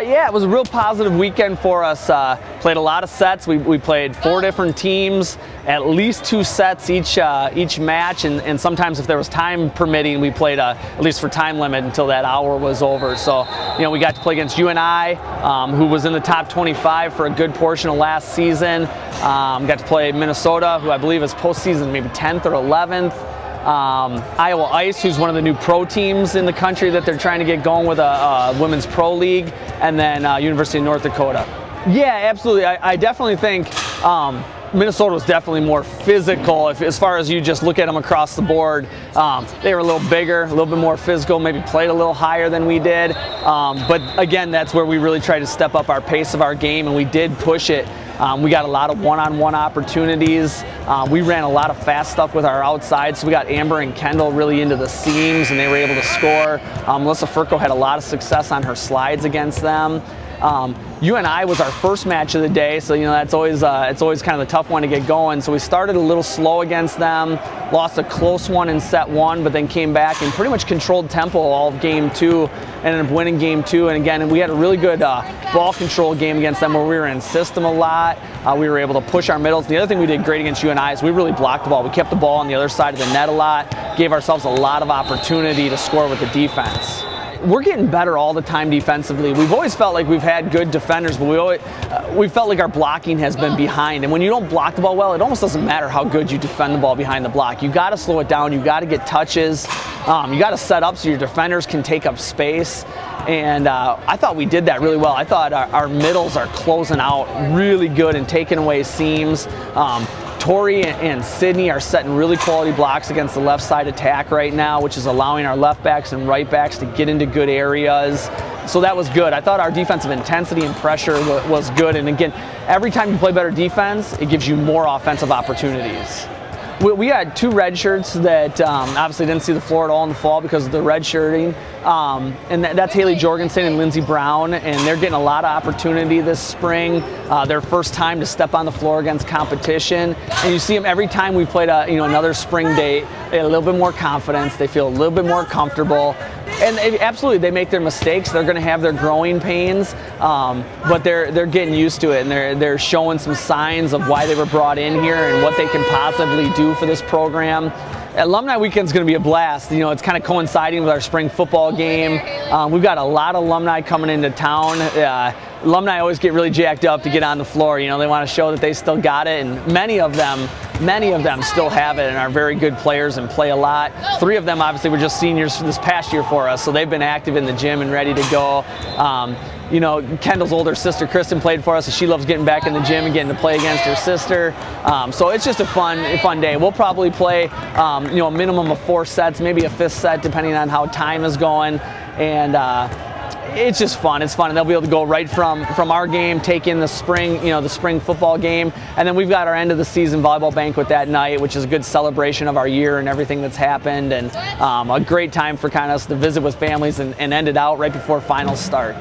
Yeah, it was a real positive weekend for us. Played a lot of sets. We played 4 different teams, at least 2 sets each match, and sometimes if there was time permitting, we played at least for time limit until that hour was over. So, you know, we got to play against UNI, who was in the top 25 for a good portion of last season. Got to play Minnesota, who I believe is postseason maybe 10th or 11th. Iowa Ice, who's one of the new pro teams in the country that they're trying to get going with a women's pro league, and then University of North Dakota. Yeah, absolutely. I definitely think Minnesota was definitely more physical. As far as you just look at them across the board, they were a little bigger, a little bit more physical, maybe played a little higher than we did. But again, that's where we really tried to step up our pace of our game, and we did push it. We got a lot of one-on-one opportunities. We ran a lot of fast stuff with our outside, so we got Amber and Kendall really into the seams, and they were able to score. Melissa Furco had a lot of success on her slides against them. UNI was our first match of the day, so you know that's always it's always kind of the tough one to get going. So we started a little slow against them, lost a close one in set 1, but then came back and pretty much controlled tempo all of game 2, ended up winning game 2. And again, we had a really good ball control game against them where we were in system a lot. We were able to push our middles. The other thing we did great against UNI is we really blocked the ball. We kept the ball on the other side of the net a lot, gave ourselves a lot of opportunity to score with the defense. We're getting better all the time defensively. We've always felt like we've had good defenders, but we felt like our blocking has been behind. And when you don't block the ball well, it almost doesn't matter how good you defend the ball behind the block. You got to slow it down. You got to get touches. You got to set up so your defenders can take up space. And I thought we did that really well. I thought our middles are closing out really good and taking away seams. Tori and Sydney are setting really quality blocks against the left side attack right now, which is allowing our left backs and right backs to get into good areas. So that was good. I thought our defensive intensity and pressure was good. And again, every time you play better defense, it gives you more offensive opportunities. We had 2 red shirts that obviously didn't see the floor at all in the fall because of the red shirting. And that's Haley Jorgensen and Lindsey Brown, and they're getting a lot of opportunity this spring. Their first time to step on the floor against competition. And you see them every time we played another spring date, they have a little bit more confidence, they feel a little bit more comfortable. And absolutely, they make their mistakes. They're going to have their growing pains, but they're getting used to it, and they're showing some signs of why they were brought in here and what they can possibly do for this program. Alumni Weekend is going to be a blast. You know, it's kind of coinciding with our spring football game. We've got a lot of alumni coming into town. Alumni always get really jacked up to get on the floor. You know, they want to show that they still got it, and many of them still have it and are very good players and play a lot. 3 of them obviously were just seniors this past year for us, so they've been active in the gym and ready to go. You know, Kendall's older sister Kristen played for us, and she loves getting back in the gym and getting to play against her sister. So it's just a fun day. We'll probably play you know, a minimum of 4 sets, maybe a 5th set depending on how time is going, and it's just fun. It's fun, and they'll be able to go right from our game, take in the spring football game, and then we've got our end of the season volleyball banquet that night, which is a good celebration of our year and everything that's happened, and a great time for kind of us to visit with families and end it out right before finals start.